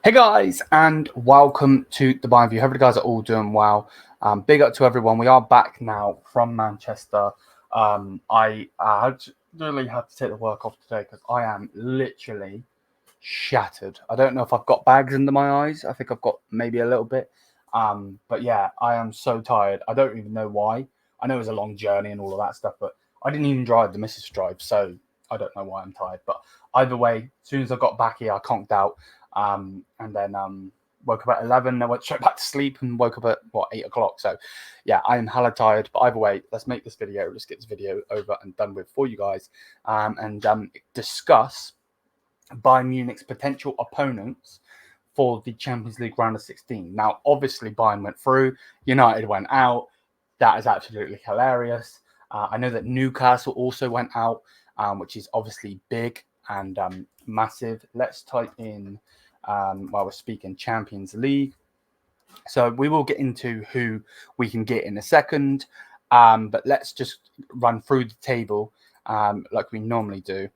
Hey guys, and welcome to the Bayern View. Hope you guys are all doing well. Big up to everyone. We are back now from Manchester. I really had to take the work off today because I am literally shattered. I don't know if I've got bags under my eyes. I think I've got maybe a little bit. But yeah, I am so tired. I don't even know why. I know it was a long journey and all of that stuff, but I didn't even drive. The missus drive, so I don't know why I'm tired. But either way, as soon as I got back here, I conked out. And then woke up at 11. I went straight back to sleep and woke up at 8 o'clock. So yeah, I am hella tired. But either way, let's make this video. Let's get this video over and done with for you guys, and discuss Bayern Munich's potential opponents for the Champions League round of 16. Now, obviously, Bayern went through. United went out. That is absolutely hilarious. I know that Newcastle also went out, which is obviously big and massive. Let's type in, while we're speaking, Champions League. So we will get into who we can get in a second. But let's just run through the table like we normally do.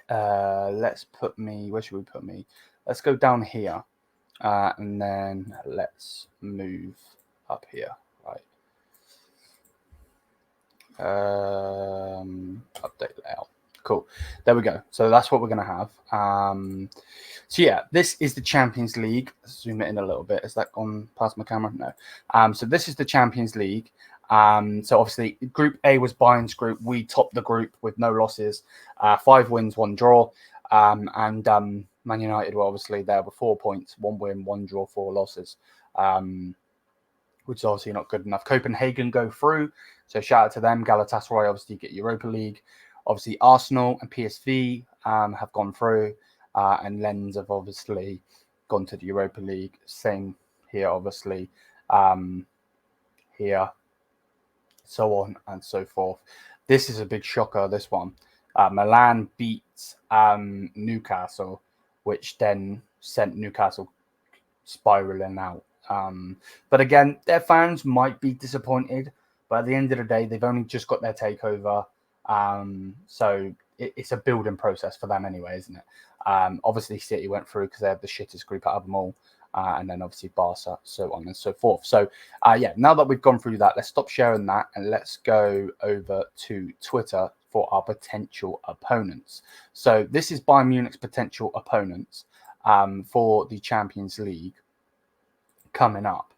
Let's put me, where should we put me? Let's go down here. And then let's move up here. Update layout. Cool. There we go. So that's what we're going to have. So yeah, this is the Champions League. Let's zoom it in a little bit. Is that gone past my camera? No. So this is the Champions League. So obviously Group A was Bayern's group. We topped the group with no losses, 5 wins, 1 draw. And Man United were obviously there with 4 points, 1 win, 1 draw, 4 losses. Which is obviously not good enough. Copenhagen go through, so shout out to them. Galatasaray obviously get Europa League. Obviously Arsenal and PSV have gone through, and Lens have obviously gone to the Europa League. Same here, obviously, here, so on and so forth. This is a big shocker, this one. Milan beats Newcastle, which then sent Newcastle spiraling out. But again, their fans might be disappointed, but at the end of the day, they've only just got their takeover. So it's a building process for them anyway, isn't it? Obviously, City went through because they had the shittest group out of them all. And then obviously Barca, so on and so forth. So yeah, now that we've gone through that, let's stop sharing that and let's go over to Twitter for our potential opponents. So this is Bayern Munich's potential opponents for the Champions League coming up.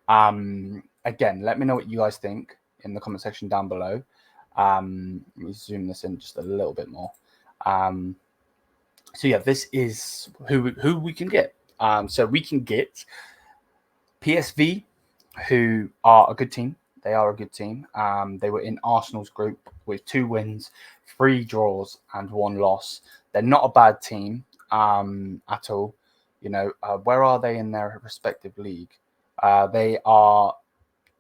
Again, let me know what you guys think in the comment section down below. Let me zoom this in just a little bit more. So yeah, this is who we can get. So we can get PSV, who are a good team. They are a good team. They were in Arsenal's group with 2 wins, 3 draws, and 1 loss. They're not a bad team at all. Where are they in their respective league? They are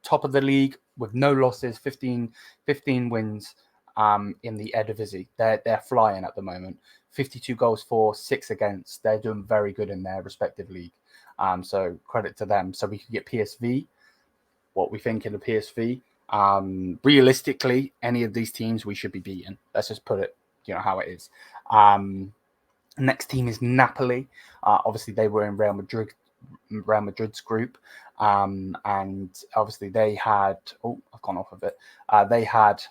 top of the league with no losses, 15 wins in the Eredivisie. They're flying at the moment. 52 goals for, 6 against. They're doing very good in their respective league. So credit to them. So we could get PSV. What we think in the PSV. Realistically, any of these teams we should be beating. Let's just put it, how it is. Next team is Napoli. Obviously, they were in Real Madrid's group, and obviously they had. Oh, I've gone off of it. They had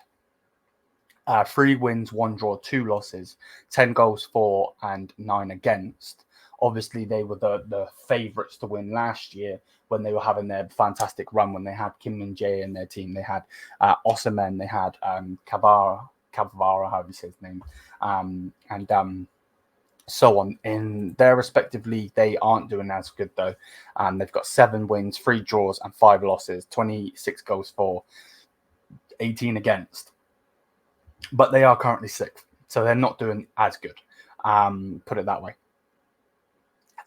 3 wins, 1 draw, 2 losses, 10 goals for, and 9 against. Obviously, they were the favourites to win last year when they were having their fantastic run. When they had Kim Min-jae in their team, they had Osimhen, they had Cavara, however you say his name, and so on. In their respective league, they aren't doing as good though. They've got 7 wins, 3 draws, and 5 losses, 26 goals for, 18 against. But they are currently 6th, so they're not doing as good. Put it that way.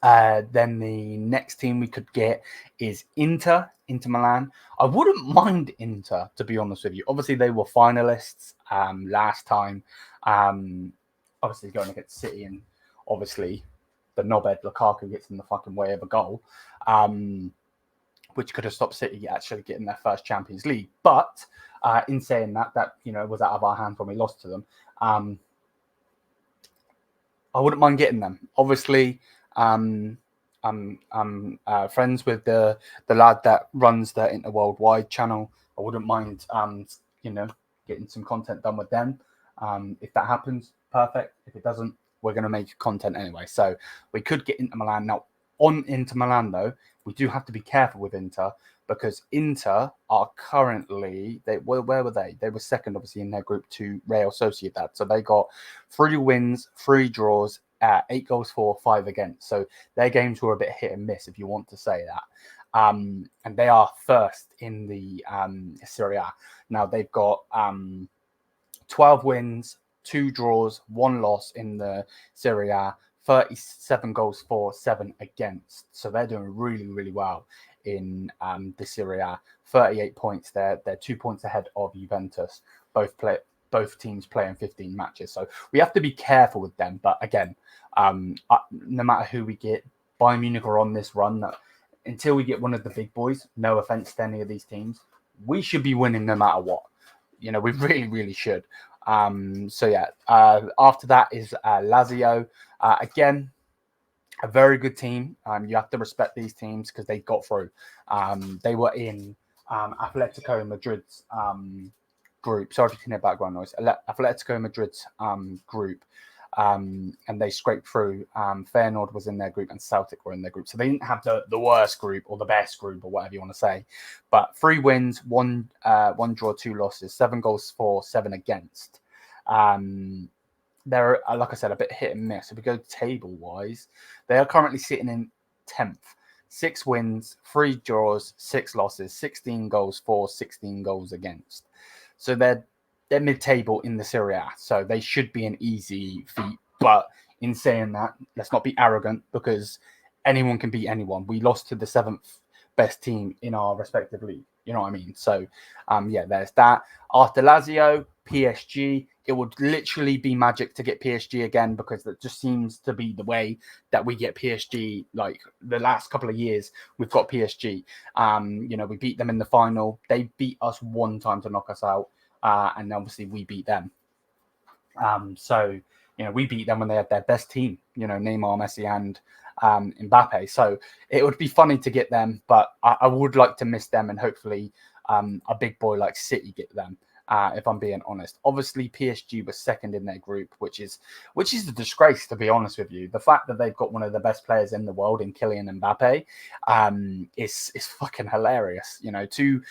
Then the next team we could get is Inter Milan. I wouldn't mind Inter, to be honest with you. Obviously, they were finalists last time. Obviously, going against City, and obviously the knobhead Lukaku gets in the fucking way of a goal, which could have stopped City actually getting their first Champions League. But in saying that was out of our hands when we lost to them. I wouldn't mind getting them. Obviously, I'm friends with the lad that runs the Inter Worldwide channel. I wouldn't mind getting some content done with them. If that happens, perfect. If it doesn't, we're going to make content anyway. So we could get Inter Milan. Now, on Inter Milan, though, we do have to be careful with Inter because Inter are currently, where were they? They were second, obviously, in their group to Real Sociedad. So they got 3 wins, 3 draws, 8 goals for, 5 against. So their games were a bit hit and miss, if you want to say that. And they are first in the Serie A. Now, they've got 12 wins, 2 draws, 1 loss in the Serie A, 37 goals for, 7 against. So they're doing really, really well in the Serie A. 38 points there. They're 2 points ahead of Juventus. Both teams play in 15 matches. So we have to be careful with them. But again, no matter who we get, Bayern Munich are on this run that until we get one of the big boys, no offense to any of these teams, we should be winning no matter what. We really, really should. So yeah, after that is Lazio. Again, a very good team. You have to respect these teams because they got through. They were in Atletico Madrid's group. Sorry if you can hear background noise. Atletico Madrid's group. And they scraped through. Feyenoord was in their group and Celtic were in their group. So they didn't have the worst group or the best group or whatever you want to say. But 3 wins, 1 draw, 2 losses, 7 goals for, 7 against. They're, like I said, a bit hit and miss. If we go table-wise, they are currently sitting in 10th. 6 wins, 3 draws, 6 losses, 16 goals for, 16 goals against. So they're mid-table in the Serie A, so they should be an easy feat. But in saying that, let's not be arrogant because anyone can beat anyone. We lost to the 7th best team in our respective league. You know what I mean? So, yeah, there's that. After Lazio, PSG, it would literally be magic to get PSG again because that just seems to be the way that we get PSG. Like the last couple of years, we've got PSG. We beat them in the final. They beat us 1 time to knock us out. And obviously we beat them. So we beat them when they had their best team, Neymar, Messi and Mbappe. So it would be funny to get them, but I would like to miss them and hopefully a big boy like City get them, if I'm being honest. Obviously PSG was second in their group, which is a disgrace, to be honest with you. The fact that they've got one of the best players in the world in Kylian Mbappe is fucking hilarious. 2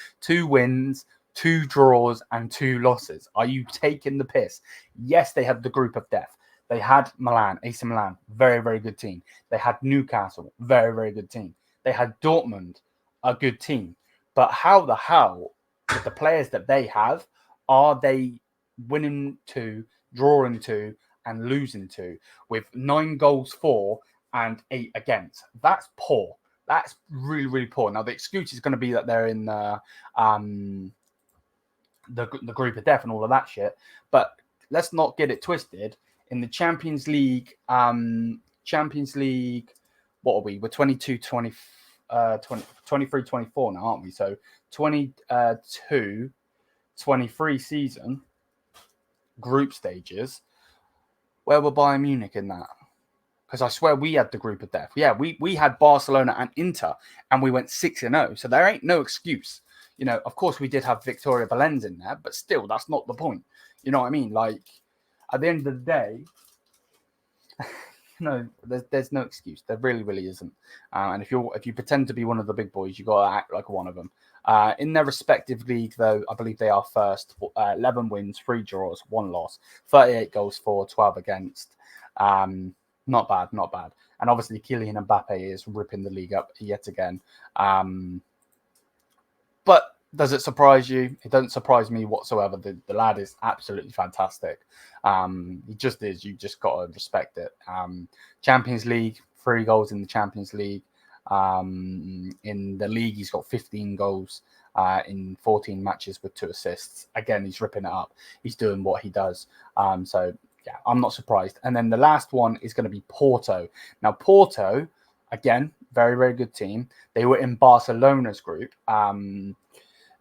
wins, 2 draws and 2 losses. Are you taking the piss? Yes, they had the group of death. They had Milan, AC Milan, very, very good team. They had Newcastle, very, very good team. They had Dortmund, a good team. But how the hell, with the players that they have, are they winning 2, drawing 2, and losing 2 with 9 goals for and 8 against? That's poor. That's really, really poor. Now, the excuse is going to be that they're in the group of death and all of that shit, but let's not get it twisted. In the Champions League, what are we? We're 22, 20, 23, 24 now, aren't we? So 22, 23 season group stages. Where were Bayern Munich in that? Because I swear we had the group of death. Yeah, we had Barcelona and Inter, and we went 6-0. So there ain't no excuse. Of course, we did have Victoria Valens in there, but still, that's not the point. You know what I mean? Like, at the end of the day, there's no excuse. There really, really isn't. And if you pretend to be one of the big boys, you got to act like one of them. In their respective league, though, I believe they are first. 11 wins, 3 draws, 1 loss, 38 goals for, 12 against. Not bad, not bad. And obviously, Kylian Mbappe is ripping the league up yet again. But does it surprise you? It doesn't surprise me whatsoever. The lad is absolutely fantastic. He just is. You just got to respect it. Champions League, 3 goals in the Champions League. In the league, he's got 15 goals in 14 matches with 2 assists. Again, he's ripping it up. He's doing what he does. So, yeah, I'm not surprised. And then the last one is going to be Porto. Now, Porto, again, very, very good team. They were in Barcelona's group.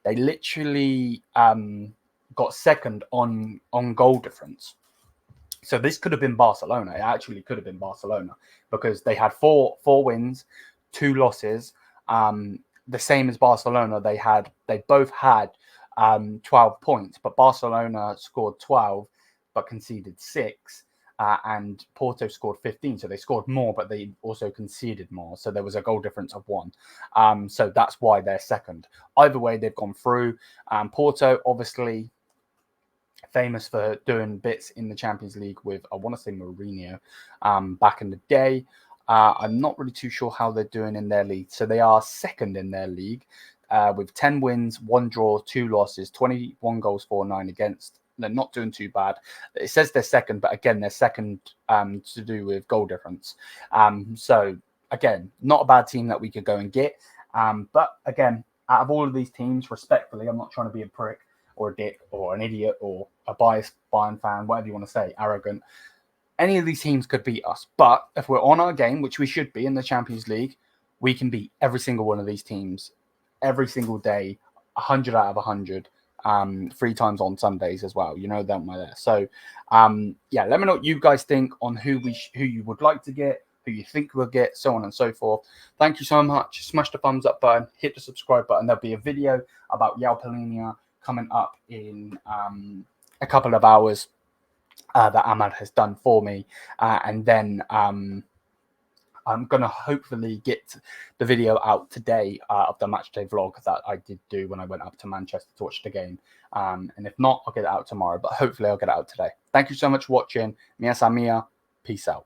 They literally got second on goal difference. So this could have been Barcelona. It actually could have been Barcelona because they had four wins, 2 losses. The same as Barcelona. They both had 12 points, but Barcelona scored 12 but conceded 6. And Porto scored 15, so they scored more, but they also conceded more. So there was a goal difference of 1. So that's why they're second. Either way, they've gone through. Porto, obviously, famous for doing bits in the Champions League with, I want to say, Mourinho back in the day. I'm not really too sure how they're doing in their league. So they are second in their league with 10 wins, 1 draw, 2 losses, 21 goals for, 9 against. They're not doing too bad. It says they're second, but again, they're second to do with goal difference. So again, not a bad team that we could go and get. But again, out of all of these teams, respectfully, I'm not trying to be a prick or a dick or an idiot or a biased Bayern fan, whatever you want to say, arrogant. Any of these teams could beat us. But if we're on our game, which we should be in the Champions League, we can beat every single one of these teams every single day, 100 out of 100. 3 times on Sundays as well. You know them by there. So, yeah, let me know what you guys think on who you would like to get, who you think we'll get, so on and so forth. Thank you so much. Smash the thumbs up button, hit the subscribe button. There'll be a video about João Palhinha coming up in a couple of hours that Ahmad has done for me. And then I'm going to hopefully get the video out today of the matchday vlog that I did do when I went up to Manchester to watch the game. And if not, I'll get it out tomorrow, but hopefully I'll get it out today. Thank you so much for watching. Mia Samia. Peace out.